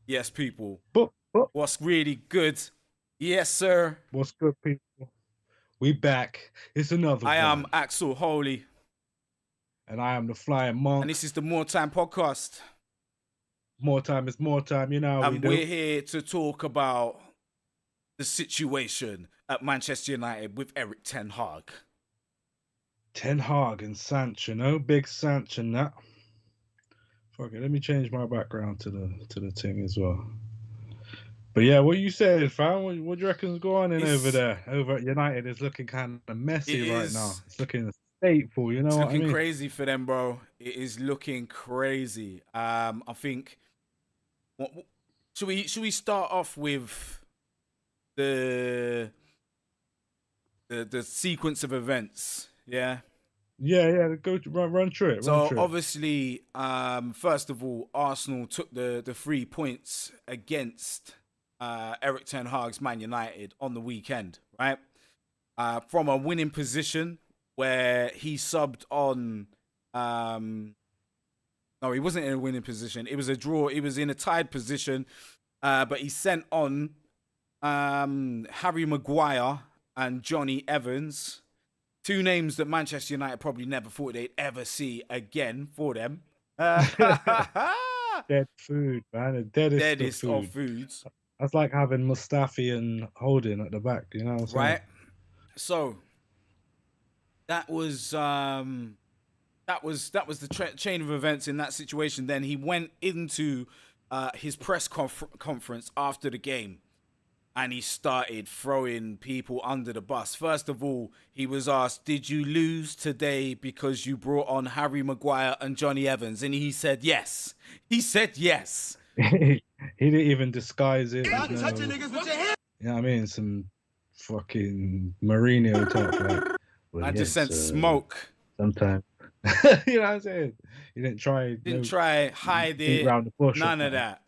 Yes, people. But What's really good? Yes, sir. what's good, people? We back. It's another I am one, Axel Holy, and I am the Flying and Monk. this is the More Time podcast. More time is more time. You know how we And we're do. here to talk about the situation at Manchester United with Eric Ten Hag. Ten Hag and Sancho, no big Sancho and that. Fuck it. Let me change my background to the thing as well. But yeah, what you said, fam? What do you reckon's going on over It's there? Over at United, it's looking kind of it messy right now. is It's looking stateful. You know it's what I looking mean? crazy for them, bro. It is looking crazy. I think. What, should we start off with the the sequence of events? Yeah. Yeah. Go run through it. Run So through it. obviously, first of all, Arsenal took the 3 points against Eric Ten Hag's Man United on the weekend, right? From a winning position where he subbed on. No, he wasn't in a winning position. It was a draw. He was in a tied position, but he sent on Harry Maguire and Johnny Evans. Two names that Manchester United probably never thought they'd ever see again for them. Dead food, man. The deadest of Deadest of food. foods, That's like having Mustafi and Holding at the back. You know what I'm saying? right? So that was the chain of events in that situation. Then he went into his press conference after the game, and he started throwing people under the bus. First of all, he was asked, "Did you lose today because you brought on Harry Maguire and Johnny Evans?" And he said, "Yes." He said, "Yes." He didn't even disguise it. There's no, you know what I mean? Some fucking Mourinho type like. Well, I just yes. sent smoke. Sometimes. You know what I'm saying? He didn't try. Didn't No, try hide beat it. around the bush or None of nothing. that.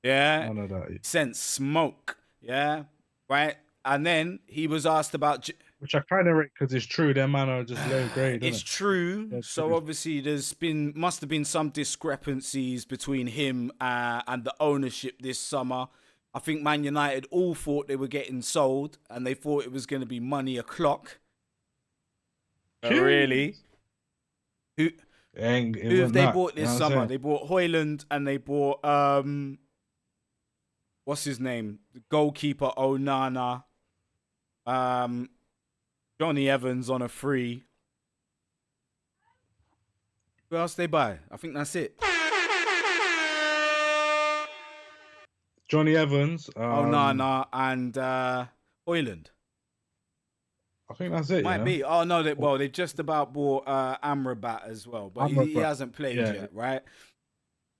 Yeah. None of that. Sent smoke. Yeah. Right. And then he was asked about. Which I kind of rate because it's true. Their man are just low grade, It's isn't it? true. Dead So food. obviously, must have been some discrepancies between him and the ownership this summer. I think Man United all thought they were getting sold, and they thought it was going to be money o'clock. But really, who It who have wasn't they that. bought You know this what I'm summer? saying? They bought Hoyland and they bought what's his name? The goalkeeper Onana. Johnny Evans on a free. Who else they buy? I think that's it. Johnny Evans. Onana and Hoyland. I think that's it. You Might know. be. Oh no, they've just about bought Amrabat as well, but I'm he hasn't played yeah. yet, right?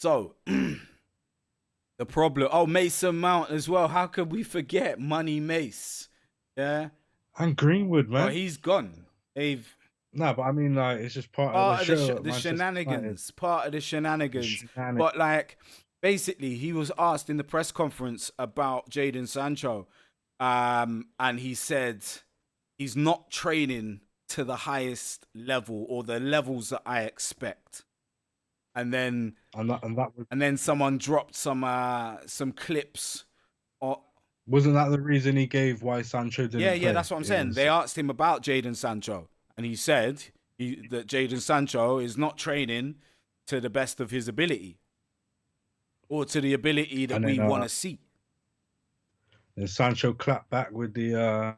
So the problem. Oh, Mason Mount as well. How could we forget Money Mace? Yeah. And Greenwood, Oh, man. he's gone. They've No, but I mean, like, it's just part of the show at the Manchester United. shenanigans. Part of the shenanigans. Shenanigans. But like, basically, he was asked in the press conference about Jadon Sancho, and he said he's not training to the highest level or the levels that I expect. And then that was, and then someone dropped some clips. wasn't that the reason he gave why Sancho didn't Yeah, play? that's what I'm saying. They asked him about Jadon Sancho, and he said that Jadon Sancho is not training to the best of his ability or to the ability that we want to see. And Sancho clapped back with the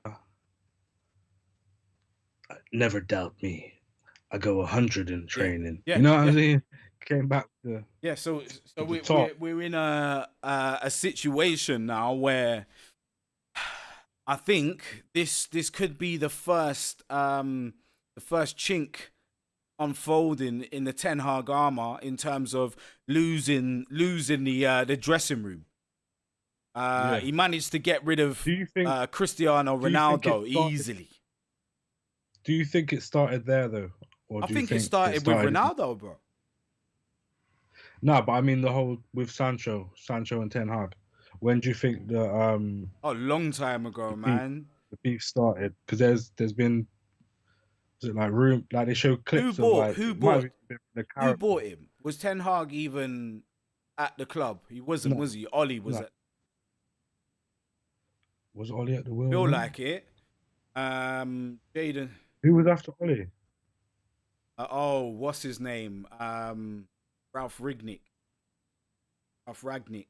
never doubt me. I go 100 in training. Yeah, you know what I mean? Came back to so top. we're in a situation now where I think this could be the first chink unfolding in the Ten Hag armor in terms of losing the dressing room. He managed to get rid of Cristiano Ronaldo easily. Do you think it started there though? Or I think it started with Ronaldo, bro. No, but I mean the whole with Sancho and Ten Hag. When do you think the a long time ago, man. The beef started because there's been, is it like room, like they show clips who bought him? Was Ten Hag even at the club. He wasn't, No, was he? Ollie was no. at. Was Ollie at the wheel Feel then? like it. Jaden. Who was after Ollie? Oh, what's his name? Ralph Rignick. Ralph Ragnick.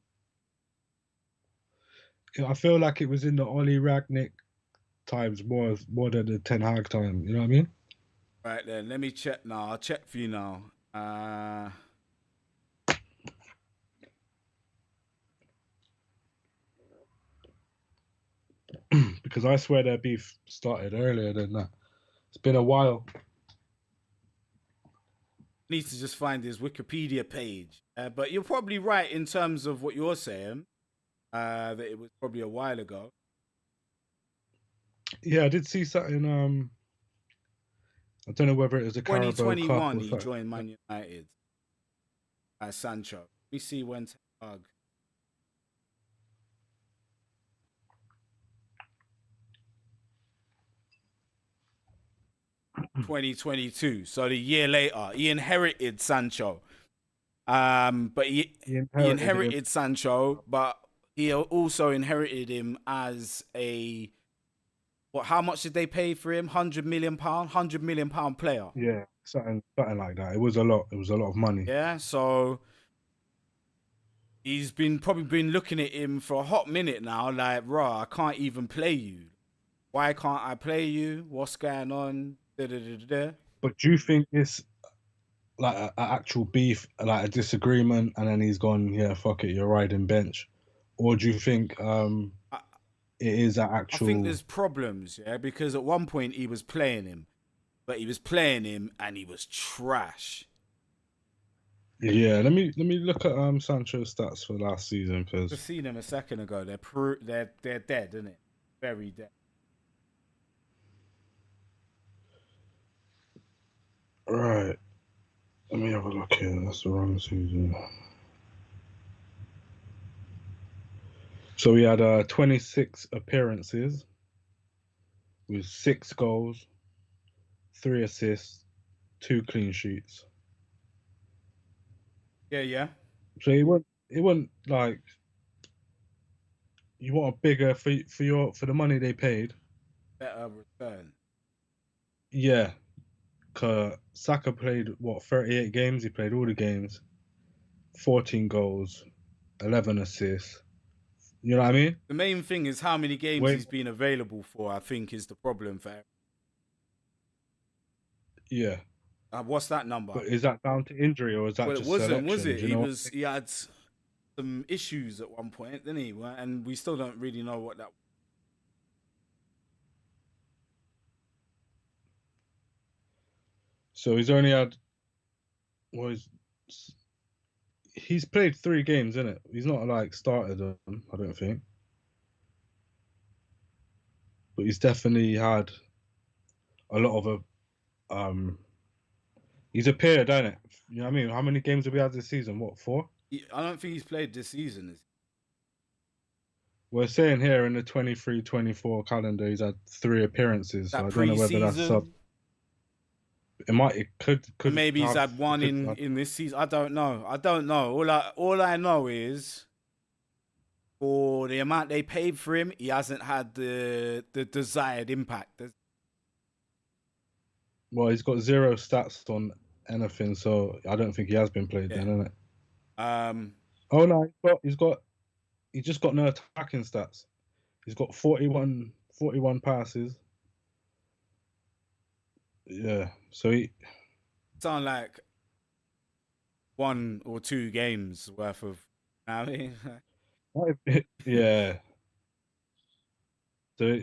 I feel like it was in the Ollie Ragnick times more than the Ten Hag time. You know what I mean? Right then, let me check now. I'll check for you now. Because I swear their beef started earlier than that. It's been a while. Need to just find his Wikipedia page. But you're probably right in terms of what you're saying. That it was probably a while ago. Yeah, I did see something. I don't know whether it was a Carabao Cup 2021, or he something. joined Man United as Sancho. Let me see when Ten Hag. 2022. So the year later, he inherited Sancho. But He he inherited him. inherited Sancho, but he also inherited him as a what? How much did they pay for him? £100 million, £100 million player. Yeah, something like that. It was a lot. It was a lot of money. Yeah, so he's probably been looking at him for a hot minute now. Like, raw, I can't even play you. Why can't I play you? What's going on? Da, da, da, da, da. But do you think it's like an actual beef, like a disagreement, and then he's gone, yeah, fuck it, you're riding bench, or do you think I, it is an I think actual? there's problems, yeah, because at one point he was playing him, but he was playing him and he was trash. Yeah, let me look at Sancho's stats for last season because Just seen him a second ago. They're dead, isn't it? Very dead. right. Let me have a look here. That's the wrong season. So we had 26 appearances with 6 goals, 3 assists, 2 clean sheets. Yeah, yeah. So it wasn't like you want a bigger for the money they paid. Better return. Yeah, Saka played what 38 games. He played all the games, 14 goals, 11 assists. You know what I mean? The main thing is how many games Wait, he's been available for. I think is the problem for. yeah, What's that number? but is that down to injury or is that Well, it just wasn't, was selection? it? Do you know what? He had some issues at one point, didn't he? And we still don't really know what that. So he's only had was he's played 3 games, isn't it? He's not like started them, I don't think, but he's definitely had a lot of a He's appeared, hasn't it? You know what I mean? How many games have we had this season? What, 4? I don't think he's played this season. We're saying here in the 23-24 calendar, he's had 3 appearances. So That I don't know whether that's sub. pre-season, It could and maybe he's have had one could in this season. I don't know. I don't know. All I know is for the amount they paid for him, he hasn't had the desired impact. well, he's got 0 stats on anything, so I don't think he has been played Yeah. then, isn't it? Um. Oh no, he just got no attacking stats. He's got 41 passes. Yeah, so he Sound like 1 or 2 games worth of. I mean, yeah. So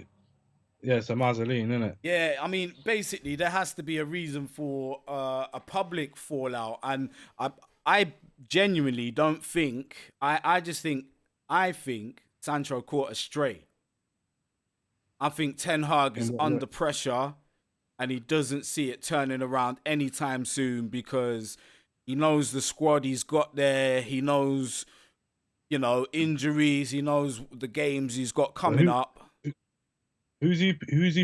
yeah, it's a Mazzoline, isn't it? yeah. I mean, basically, there has to be a reason for a public fallout, and I genuinely don't think. I think Sancho caught a stray. I think Ten Hag In is what way? under pressure, and he doesn't see it turning around anytime soon because he knows the squad he's got there. He knows, injuries. He knows the games he's got But coming up. who's he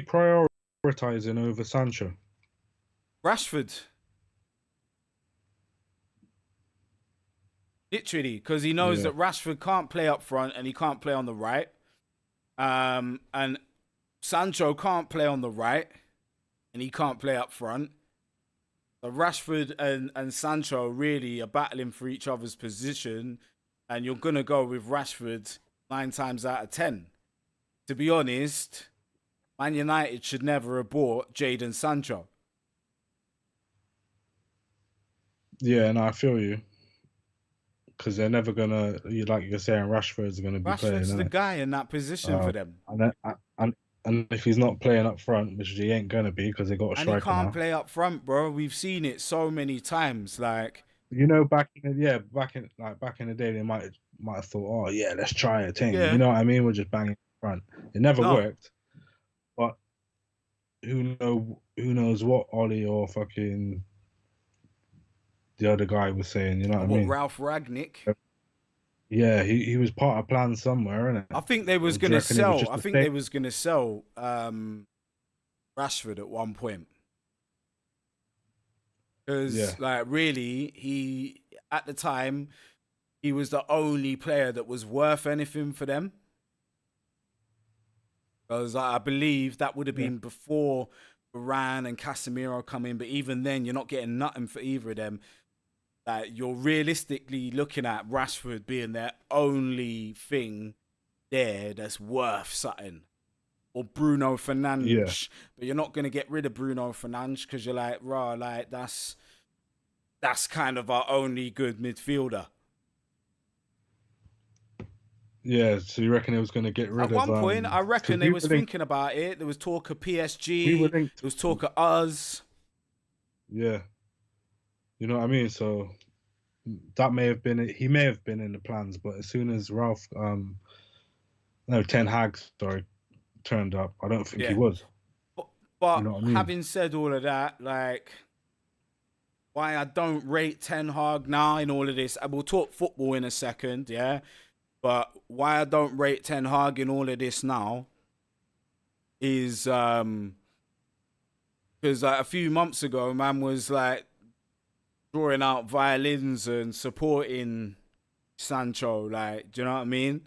prioritizing over Sancho? Rashford. literally, because he knows Yeah, that Rashford can't play up front and he can't play on the right. And Sancho can't play on the right and he can't play up front. So Rashford and Sancho really are battling for each other's position, and you're gonna go with Rashford 9 times out of 10. To be honest, Man United should never have bought Jadon Sancho. yeah, and I feel you because they're never gonna, like you're saying, Rashford's gonna be playing, Rashford's isn't the it? guy in that position for them. And then, and if he's not playing up front, which he ain't gonna be because they got a And he striker can't now. play up front, bro. We've seen it so many times. Like, Back in the day, they might have thought, oh yeah, let's try a thing. You yeah, know what I mean? We're just banging front. It never no. worked, but who knows what Ollie or fucking the other guy was saying. You know what I What, mean? Ralph Ragnick? Yeah, he was part of plan somewhere, innit? I think they was Or do you gonna reckon it was sell. just I a think thing? they was gonna sell Rashford at one point. Yeah, Because like really, he at the time he was the only player that was worth anything for them. Because I believe that would have yeah, been before Varane and Casemiro come in. But even then, you're not getting nothing for either of them. Like you're realistically looking at Rashford being their only thing there that's worth something. Or Bruno yeah, Fernandes. But you're not gonna get rid of Bruno Fernandes because you're like, rah, like that's kind of our only good midfielder. yeah. So you reckon it was going to get At rid of one point, I because reckon they was thinking about it. There was talk of we were PSG. linked. There was talk of us. Yeah, you know what I mean. So that may have been he may have been in the plans, but as soon as Ralph no Ten Hag sorry turned up, I don't think he Yeah. was. But, You but know what I mean? having said all of that, like why I don't rate Ten Hag now in all of this, I will talk football in a second, yeah. But why I don't rate Ten Hag in all of this now is because a few months ago, man was like drawing out violins and supporting Sancho, like, do you know what I mean?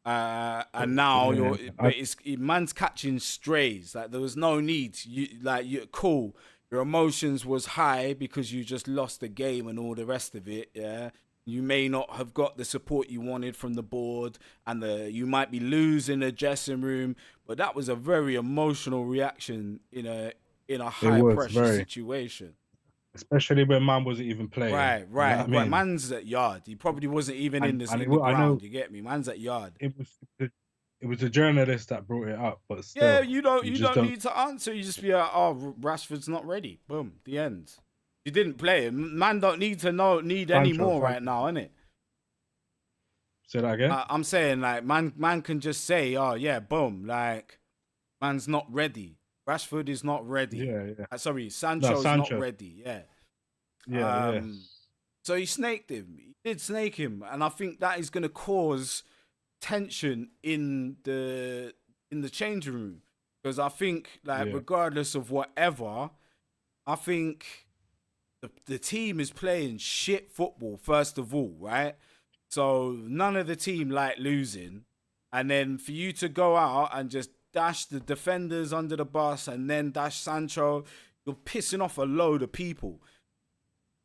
And now Yeah, but man's catching strays. Like there was no need. You cool. Your emotions was high because you just lost the game and all the rest of it. Yeah, you may not have got the support you wanted from the board, and you might be losing the dressing room. But that was a very emotional reaction in a it high was pressure very, situation. especially when man wasn't even playing. Right, You know what I right. mean? Man's at yard. He probably wasn't even in this And in the I know ground. You get me? Man's at yard. it was a journalist that brought it up, but Yeah, still, you don't you you just don't don't. need to answer. You just be like, oh, Rashford's not ready. Boom, the end. You didn't play him. Man don't need to need any Sancho, more right Sancho. now, innit? Say that again. I'm saying like man can just say, oh yeah, boom, like man's not ready. Rashford is not ready. Yeah, yeah. Sorry, No, Sancho's not Sancho. ready. Yeah. Yeah, yeah, Um. So he snaked him. He did snake him, and I think that is going to cause tension in the changing room because I think like yeah, regardless of whatever, I think the team is playing shit football first of all, right? So none of the team like losing, and then for you to go out and just dash the defenders under the bus and then dash Sancho, you're pissing off a load of people.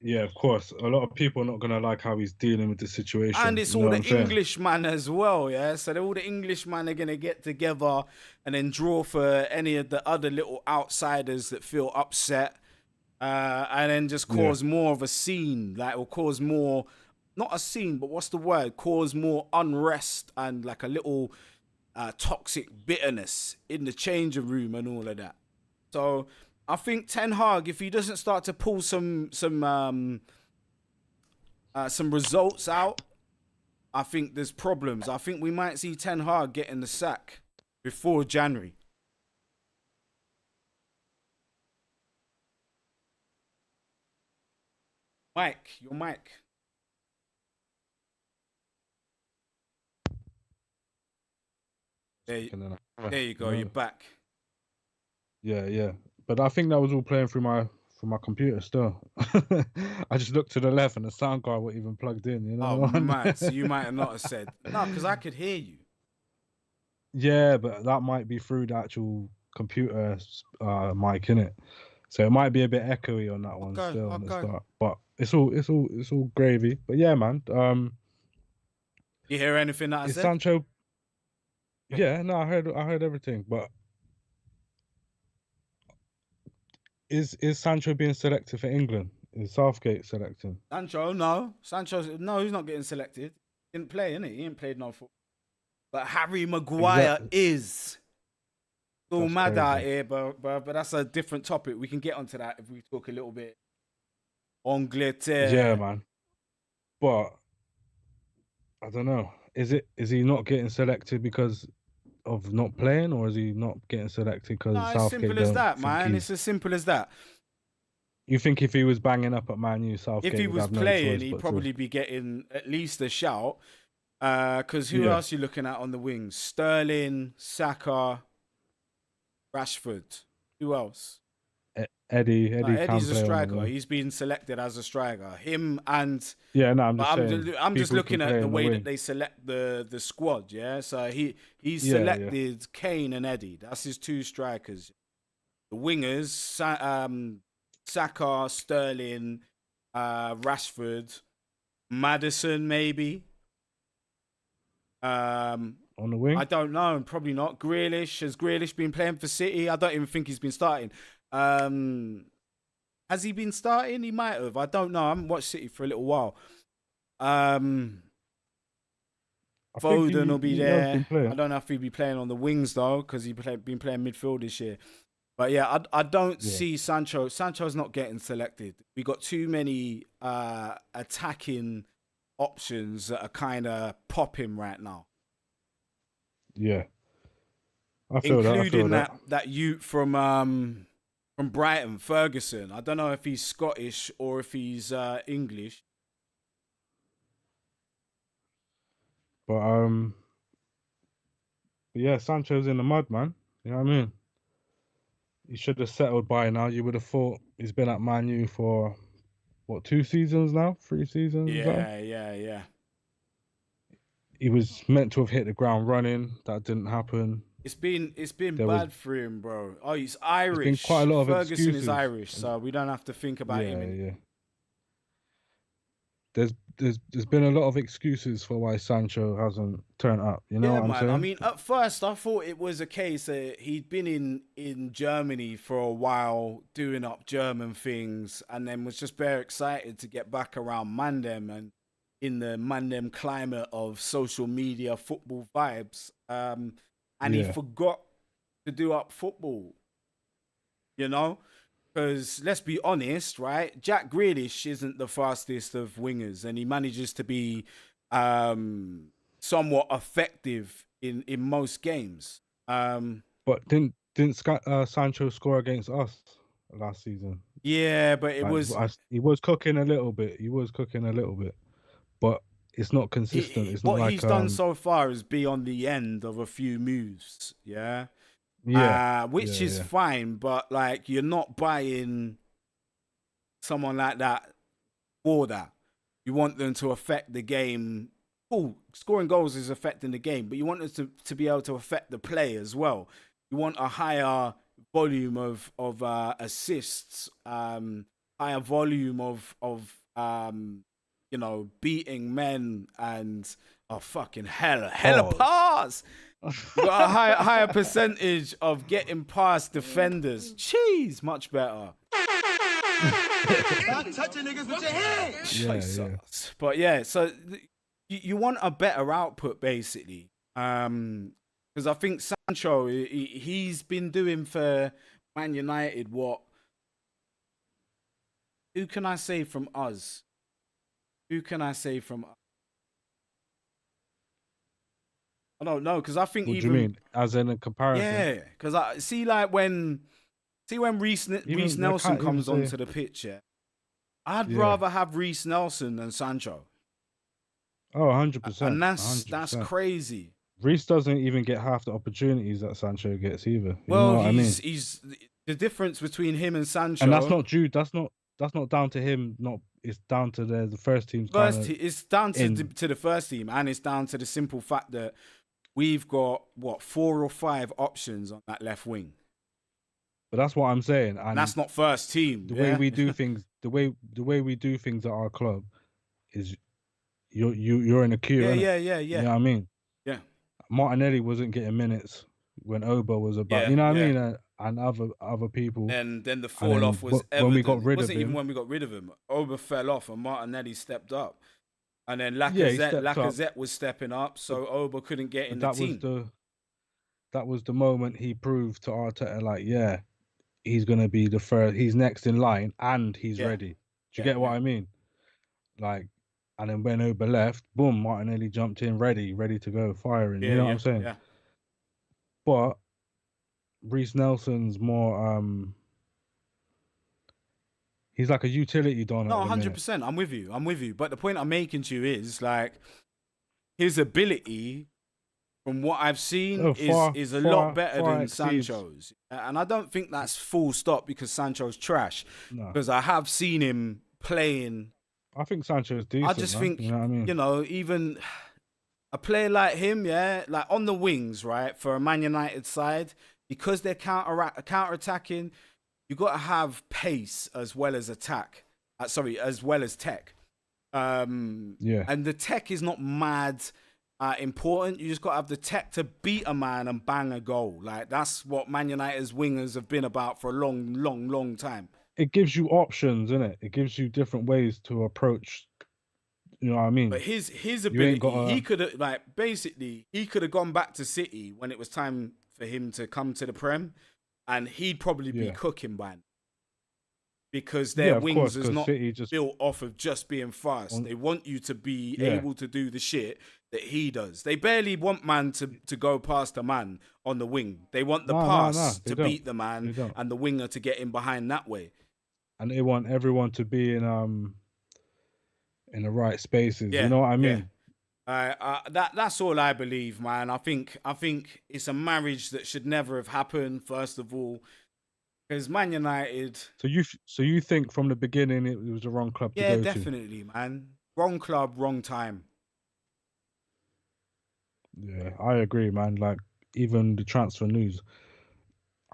yeah. Of course, a lot of people are not gonna like how he's dealing with the And situation. it's You know all what the I'm saying? Englishman as well, yeah. So all the Englishmen are gonna get together and then draw for any of the other little outsiders that feel upset, and then just Yeah, cause more of a scene, like or cause more, not a scene, but what's the word? Cause more unrest and like a little toxic bitterness in the changing room and all of that. So I think Ten Hag, if he doesn't start to pull some results out, I think there's problems. I think we might see Ten Hag getting the sack before January. Mike, your mic. There, and then there you you go. You're know, back. yeah, yeah. But I think that was all playing through my from my computer still. I just looked to the left and the sound card wasn't even plugged in. You know Oh, the one? mad. So you might have not have said no, because I could hear you. Yeah, but that might be through the actual computer mic, innit? So it might be a bit echoey on that one Okay, still on the okay. start. But it's all gravy. But yeah, man. You hear anything that I Is said? Sancho? Yeah, no, I heard everything. But is Sancho being selected for England? Is Southgate selecting? Sancho, no. No, he's not getting selected. Didn't play, innit? He ain't played no football. But Harry Maguire Exactly. is. It's all That's mad out crazy. here, but that's a different topic. We can get onto that if we talk a little bit. Angleterre. Yeah, man. But I don't know. Is he not getting selected because of not playing, or is he not getting selected No, because it's Southgate simple as don't that, think man. he's? It's as simple as that. You think if he was banging up at Man U, If Southgate he would was have no playing, choice he'd but to? probably be getting at least a shout. Because who Yeah, else you looking at on the wings? Sterling, Saka, Rashford. Who else? No, Eddie can Eddie's a play on the striker. wing. He's been selected as a striker. Him and Yeah, no, I'm but just saying I'm just people can looking at play the on the way that wing. they select the squad. Yeah, so he's Yeah, yeah. selected Kane and Eddie. That's his two strikers. The wingers, Saka, Sterling, Rashford, Madison, maybe. On the I wing. don't know. Probably not. Grealish, has Grealish been playing for City? I don't even think he's been starting. Has he been starting? He might have. I don't know. I haven't watched City for a little while. I think Foden will he be he has there. been playing. I don't know if he'll be playing on the wings though, because been playing midfield this year. But yeah, I don't Yeah, see Sancho. Sancho's not getting selected. We got too many attacking options that are kind of popping right now, yeah. I feel that. I feel including that. that youth from Brighton, Ferguson. I don't know if he's Scottish or if he's English. But yeah, Sancho's in the mud, man. You know what I mean? He should have settled by now. You would have thought he's been at Man U for what, 2 seasons now, 3 seasons or so. Yeah. He was meant to have hit the ground running. That didn't happen. It's been There was bad for him, bro. Oh, he's there's been quite Irish. a lot of Ferguson is excuses. Irish, so we don't have to think about him. Yeah, yeah. There's been a lot of excuses for why Sancho hasn't turned up. You know Yeah, what I'm man. I saying? mean, at first I thought it was a case that he'd been in Germany for a while doing up German things, and then was just very excited to get back around Mandem and in the Mandem climate of social media football vibes. And he Yeah, forgot to do up football. You know, because let's be honest, right? Jack Grealish isn't the fastest of wingers, and he manages to be somewhat effective in most games. but didn't Sancho score against us last season? Yeah, but it Like was he was cooking a little bit. He was cooking a little bit, but it's not consistent. It's not what like he's done so far is be on the end of a few moves. Yeah, yeah, which yeah, is yeah. fine, but like you're not buying someone like that for that. You want them to affect the game. Oh, scoring goals is affecting the game, but you want them to be able to affect the play as well. You want a higher volume of assists, higher volume of beating men and oh fucking hella Pause. pass. You got a higher percentage of getting past defenders. Jeez, much better. Stop touching niggas with your hands. Yeah, Jesus. yeah. But yeah, so you want a better output basically. Because I think Sancho he's been doing for Man United what? Who can I say from us? Who can I say from? I don't know because I think What do you even mean? As in a comparison? yeah, because I see like when Reece Even I Nelson can't even comes say. onto the pitch, yeah, I'd Yeah. rather have Reece Nelson than Sancho, Oh, 100%. and that's 100%. crazy. Reece doesn't even get half the opportunities that Sancho gets either. You know Well, what I mean? he's the difference between him and Sancho. And that's not due. That's not down to him. Not it's down to the first team's kind of. It's down to the first team, and it's down to the simple fact that we've got 4 or 5 options on that left wing. But that's what I'm saying, and that's not first team. The way we do things, the way we do things at our club, is you're in a queue. Yeah. You know what I mean? Yeah. Martinelli wasn't getting minutes when Oba was about. Yeah, you know what I mean? And other people. And then the fall off was evident. When we got rid of him. Even when we got rid of him, Oba fell off and Martinelli stepped up. And then Lacazette was stepping up, so Oba couldn't get in the team. That was the moment he proved to Arteta, like, yeah, he's gonna be the first. He's next in line, and he's ready. Do you get what I mean? Like, and then when Oba left, boom, Martinelli jumped in, ready to go, firing. You know what I'm saying? Yeah. But Reece Nelson's more. He's like a utility don. No, 100%. I'm with you. But the point I'm making to you is like his ability, from what I've seen, is a lot better than Sancho's. And I don't think that's full stop because Sancho's trash. No. Because I have seen him playing. I think Sancho's decent. I just think, you know what I mean? Even a player like him, like on the wings, right, for a Man United side, because they're counter-attacking, you got to have pace as well as attack. As well as tech. And the tech is not mad important. You just got to have the tech to beat a man and bang a goal. Like, that's what Man United's wingers have been about for a long time. It gives you options, innit? It gives you different ways to approach. You know what I mean? But his ability, he could have he could have gone back to City when it was time for him to come to the Prem, and he'd probably be cooking by now. Because their wings is not built off of just being fast. They want you to be able to do the shit that he does. They barely want man to go past a man on the wing. They want the pass to beat the man and the winger to get in behind that way. And they want everyone to be in the right spaces. You know what I mean? That's all I believe, man. I think it's a marriage that should never have happened. First of all, because Man United. So you think from the beginning it was the wrong club to go to? Yeah, definitely, man. Wrong club, wrong time. Yeah, I agree, man. Like, even the transfer news.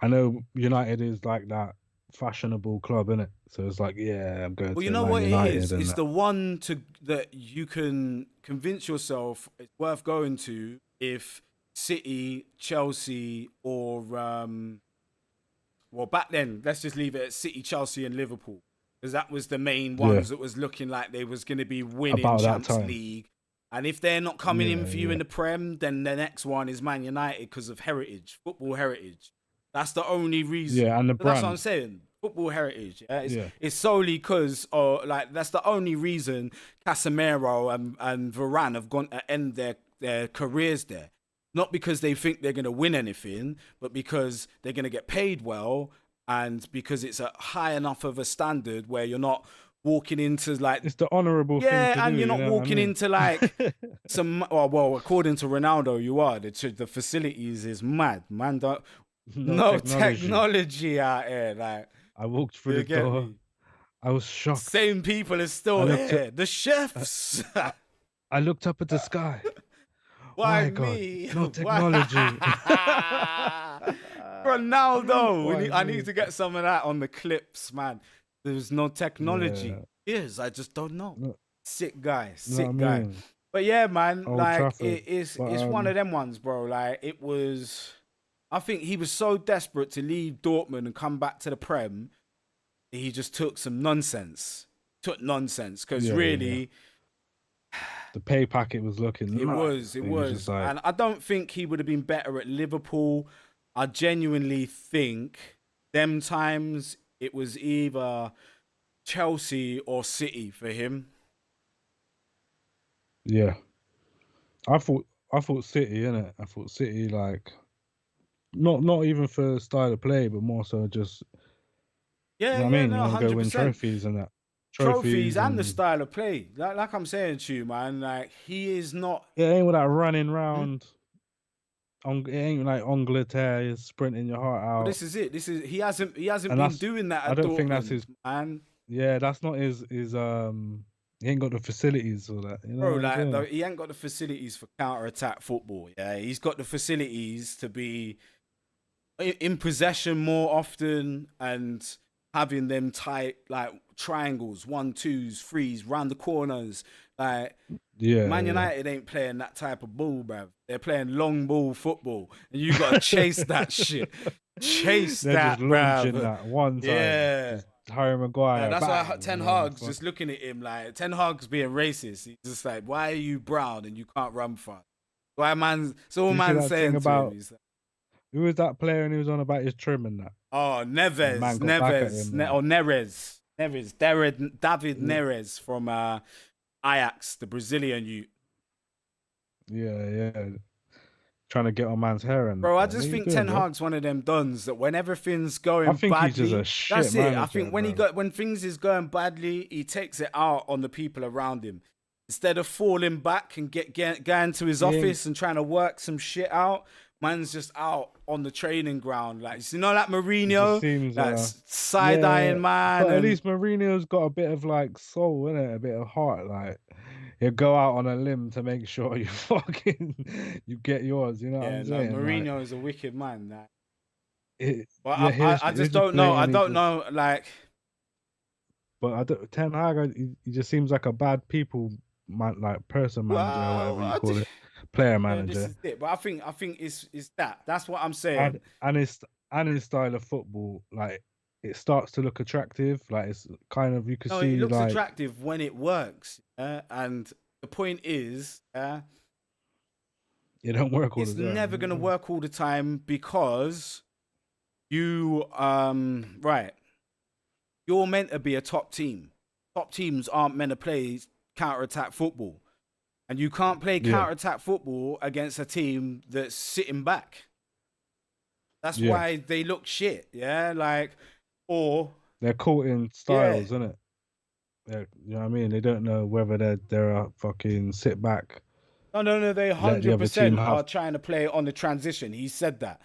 I know United is like that fashionable club, innit? So it's like, yeah, I'm going to Man United. It's the one that you can convince yourself it's worth going to if City, Chelsea, or back then, let's just leave it at City, Chelsea, and Liverpool, because that was the main ones that was looking like they was going to be winning Champions League. And if they're not coming in for you in the Prem, then the next one is Man United because of heritage, football heritage. That's the only reason. Yeah, and the brand. That's what I'm saying. Football heritage. It's solely because, that's the only reason Casemiro and Varane have gone to end their careers there. Not because they think they're going to win anything, but because they're going to get paid well, and because it's a high enough of a standard where you're not walking into like it's the honourable thing to and do, you're not walking into like some. According to Ronaldo, you are the facilities is mad, man. No technology out here. Like, I walked through the door. Me? I was shocked. Same people are still here. The chefs. I looked up at the sky. Why me? God, no technology. Ronaldo. I need to get some of that on the clips, man. There's no technology. Yeah. Yes, I just don't know. No. Sick guy. Mean? But yeah, man, Old like Trafford. it's one of them ones, bro. Like, it was. I think he was so desperate to leave Dortmund and come back to the Prem. He just took some nonsense. Because really. The pay packet was looking. It was. Like... And I don't think he would have been better at Liverpool. I genuinely think them times it was either Chelsea or City for him. Yeah. I thought City, innit? I thought City, like, not even for style of play, but more so just you know what I mean? You want to go win trophies and that. Trophies and the style of play. Like I'm saying to you, man, like, he is not. It ain't with that running round it ain't like Angleterre is sprinting your heart But out. this is it. He hasn't And been doing that I at don't think that's Dortmund, his. man. Yeah, that's not his. He ain't got the facilities for that. You know Bro, what I'm like saying? he ain't got the facilities for counter-attack football. Yeah, he's got the facilities to be in possession more often and having them tight like triangles, 1-2s, 3s, round the corners. Like Yeah, Man yeah. United ain't playing that type of ball, bruv. They're playing long ball football, and you gotta chase that shit. Chase They're that, just launching bruv. that one time. Yeah. Just Harry Maguire. That's bang, why Ten you know, Hag's just looking at him like Ten Hag's being racist. He's just like, why are you brown and you can't run fast? Why man? So all Did you see man's that saying thing to him, about he's like, who was that player and he was on about his trim and that? oh, And man got back at him. Or Neres, David Neres from Ajax, the Brazilian youth. Yeah. Trying to get on man's hair and Bro, I that. just What you think doing, Ten bro? Hag's one of them dons that when everything's going I think badly, he's just a shit that's it. I manager, think when bro. when things is going badly, he takes it out on the people around him. Instead of falling back and going to his office and trying to work some shit out, man's just out on the training ground. Like, you know, like Mourinho, seems, that's side-eyeing man. But at least Mourinho's got a bit of like soul, innit? A bit of heart. Like he'll go out on a limb to make sure you you get yours. You know what I'm saying? Mourinho is a wicked man. Like, I he'll just don't know. I blatantly don't know. Like, but Ten Hag, he just seems like a bad people man, like person manager, or whatever you call it, player manager. This is it. But I think it's that. That's what I'm saying. And his style of football, like it starts to look attractive. Like it's kind of, you can see it looks like attractive when it works. And the point is, it don't work all the it's time. never gonna work all the time because you right. You're meant to be a top team. Top teams aren't meant to play counter-attack football. And you can't play counter-attack football against a team that's sitting back. That's why they look shit, yeah? Like, or... They're caught in styles, isn't it? You know what I mean? They don't know whether they're a fucking sit back. No, they 100% are trying to play on the transition. He said that.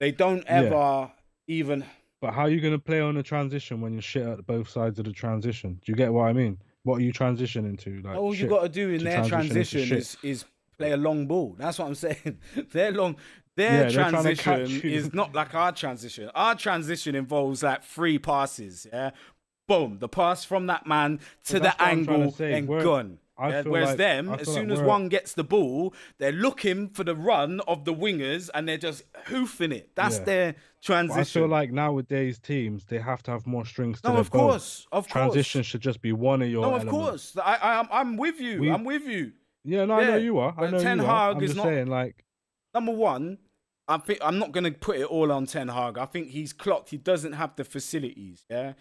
They don't ever even... But how are you going to play on a transition when you're shit at both sides of the transition? Do you get what I mean? What are you transitioning to? Like, all you got to do in their transition is play a long ball. That's what I'm saying. Their transition is not like our transition. Our transition involves like 3 passes. Yeah, boom, the pass from that man to the angle and gone. Yeah? Whereas them, as soon as one gets the ball, they're looking for the run of the wingers and they're just hoofing it. That's their transition. But I feel like nowadays teams, they have to have more strings to their bow. Of course. Transition should just be one of your elements. Course. I'm with you. I'm with you. Yeah, no, I know you are. I know Ten you are. Hag I'm is just not saying, like, number one. I'm not gonna put it all on Ten Hag. I think he's clocked. He doesn't have the facilities. Yeah,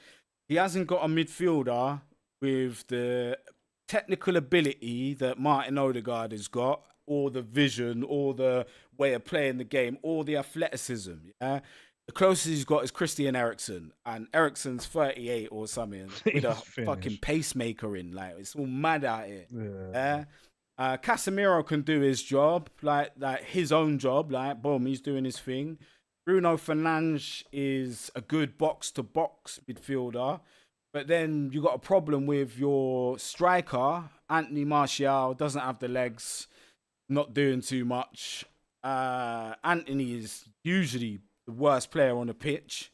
he hasn't got a midfielder with the technical ability that Martin Odegaard has got, or the vision, or the way of playing the game, or the athleticism. Yeah, the closest he's got is Christian Eriksen, and Eriksen's 38 or something with a fucking pacemaker in. Like, it's all mad out here. Yeah. Casemiro can do his job, like his own job. Like, boom, he's doing his thing. Bruno Fernandes is a good box-to-box midfielder. But then you got a problem with your striker, Anthony Martial, doesn't have the legs, not doing too much. Anthony is usually the worst player on the pitch.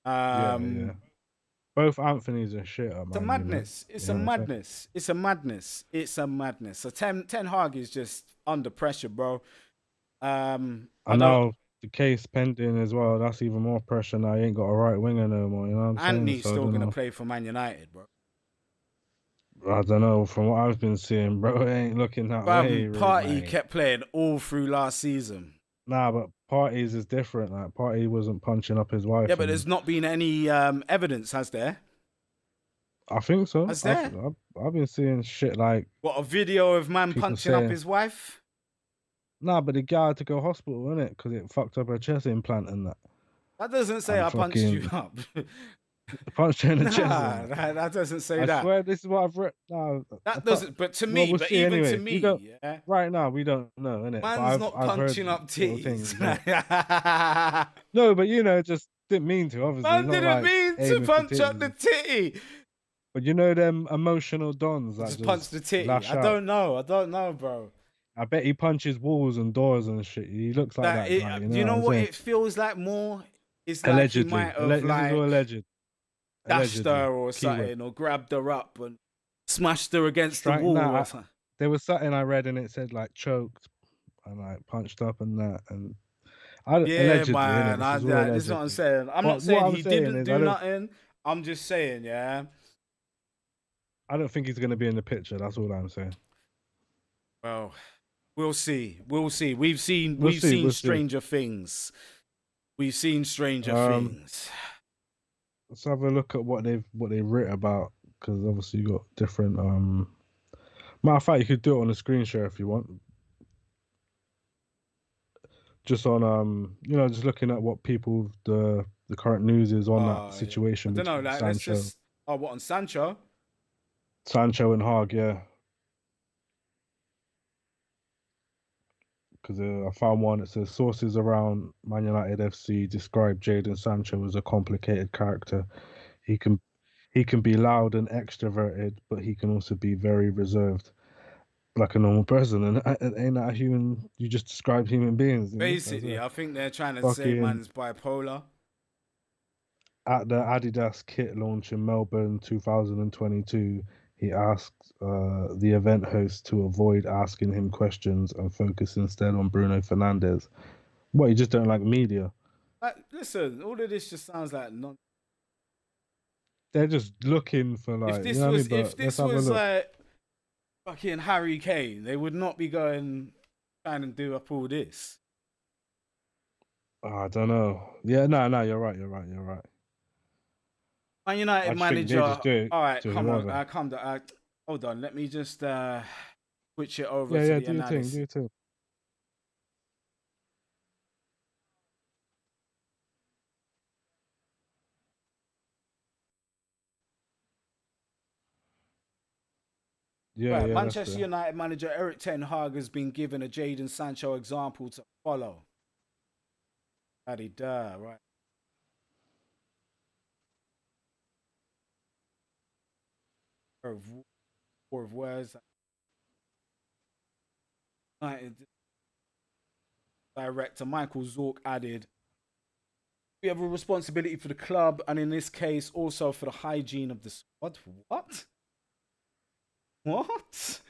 Both Anthony's are shit. It's a madness. It's a madness. It's a madness. It's a madness. So Ten Hag is just under pressure, bro. And now the case pending as well. That's even more pressure now. You ain't got a right winger no more. You know what I'm saying? Anthony's still going to play for Man United, bro. I don't know. From what I've been seeing, bro, it ain't looking that way. Partey kept playing all through last season. Nah, but Partey's is different. Like, Partey wasn't punching up his wife. Yeah, but there's not been any evidence, has there? I think so. Has there? I've been seeing shit like... What, a video of man punching up his wife? Nah, but the guy had to go hospital, innit? Because it fucked up her chest implant and that. That doesn't say I punched you up. Punched her in the chest. Nah, that doesn't say I that. swear this is what I've read. No, That doesn't. But to me, well, we'll but see even anyway. to me, We don't, yeah, right now we don't know, innit? man's But not I've heard punching up little titties. things. No, but just didn't mean to. Obviously, Man not didn't like mean to aiming for punch up the titties. titty. But them emotional dons that Just punch the titty. lash I out. don't know, bro. I bet he punches walls and doors and shit. He looks like that guy. You know what it feels like more? It's like he Allegedly, might have this is all alleged. dashed Allegedly, her or keyword. something, or grabbed her up and smashed her against the Strike wall. nah, Or something. There was something I read and it said like choked and like punched up and that and Yeah, allegedly, man. innit? This is what I'm saying. I'm But not saying what I'm he saying didn't is do nothing. I'm just saying, yeah. I don't think he's gonna be in the picture. That's all I'm saying. Well, we'll see. We'll see. We've seen stranger things. We've seen stranger things. Let's have a look at what they've written about, because obviously you got different. Matter of fact, you could do it on a screen share if you want. Just on just looking at what people the current news is on that situation. I don't know. Like, Sancho. let's just. Oh, what on Sancho? Sancho and Haag, yeah. Because I found one that says sources around Man United FC describe Jadon Sancho as a complicated character. He can be loud and extroverted, but he can also be very reserved, like a normal person. And ain't that a human? You just described human beings. Basically, I think they're trying to say man's bipolar. At the Adidas kit launch in Melbourne 2022, he asked the event host to avoid asking him questions and focus instead on Bruno Fernandes. What, you just don't like media? Listen, all of this just sounds like non. They're just looking for like. If this was like fucking Harry Kane, they would not be trying to do up all this. I don't know. Yeah, no, you're right. Man United manager. All right, come whoever. on, come down. Hold on, let me just switch it over to the do analysis. Do your thing. Yeah, Manchester United manager Erik ten Hag has been given a Jadon Sancho example to follow. Right. Or of words. United director Michael Zorc added, "We have a responsibility for the club, and in this case, also for the hygiene of the squad." What?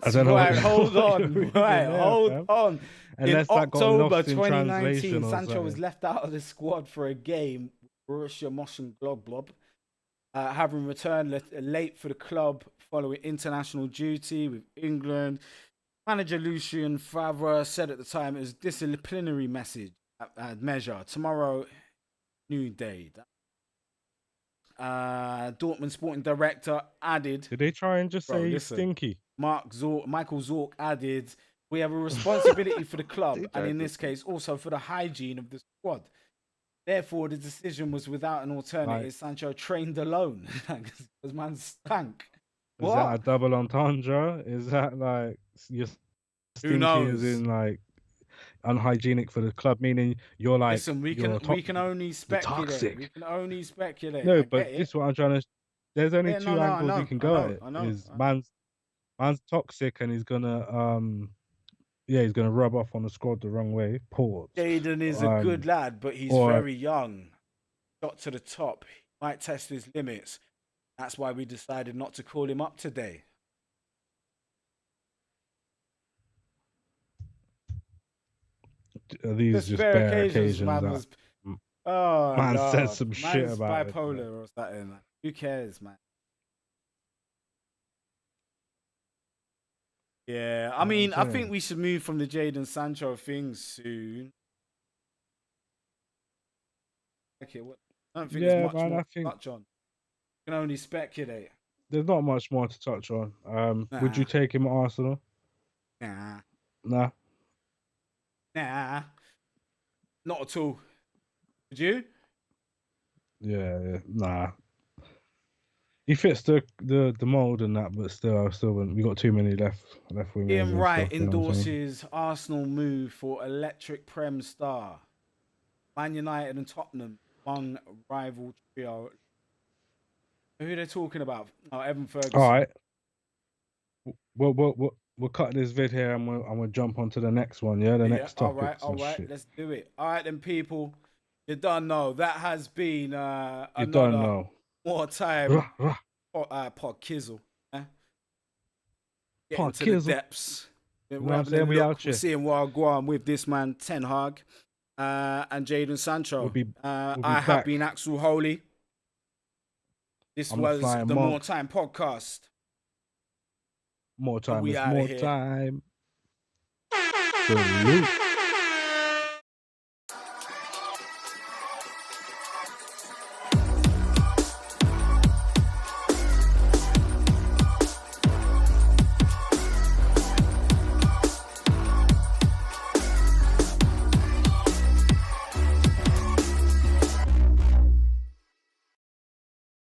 I don't know. Right, hold on. Hold on. Unless in October 2019, Sancho was left out of the squad for a game with Borussia Mönchengladbach, having returned late for the club following international duty with England. Manager Lucien Favre said at the time it was a disciplinary measure. Tomorrow, new day. Dortmund sporting director added. Did they try and just say stinky? Michael Zorc added, "We have a responsibility for the club, and in this case, also for the hygiene of the squad. Therefore, the decision was without an alternative. Sancho trained alone because man stank." Is that a double entendre? Is that like you're stinky as in like unhygienic for the club, meaning you're like? Listen, we can only speculate. Toxic. We can only speculate. No, but this is what I'm trying to. There's only two angles you can go at it. Is man's toxic and he's gonna he's gonna rub off on the squad the wrong way. Pause. Jadon is a good lad, but he's very young. Got to the top. He might test his limits. That's why we decided not to call him up today. These just bare occasions man said some shit about bipolar or something. Who cares, man? Yeah, I mean, I think we should move from the Jadon Sancho thing soon. Okay, I don't think there's much more to touch on. You can only speculate. There's not much more to touch on. Would you take him at Arsenal? Nah. Nah. Nah. Not at all. Would you? Yeah, nah. He fits the mold and that, but still, we got too many left wingers Ian and Wright stuff. You know what I'm saying? endorses Arsenal move for electric Prem star. Man United and Tottenham among rival trio. Who are they talking about? Oh, Evan All Ferguson. right. We're cutting this vid here, and I'm gonna jump on to the next one. Yeah, the Yeah, next topics all and right, shit. let's do it. All right, then, people, you don't know that has been You don't another know. more time Rah, rah. pod kizzle. Eh? Getting Park to the Kizzle. depths. You know We're what I'm having a saying? We look. out We're here. seeing where I go on with this man, Ten Hag, and Jaden Sancho. We'll be I have back. been Axel Holy. This I'm the was Flying the Monk. Moretime podcast. More And time we is out of more here. time. Salute.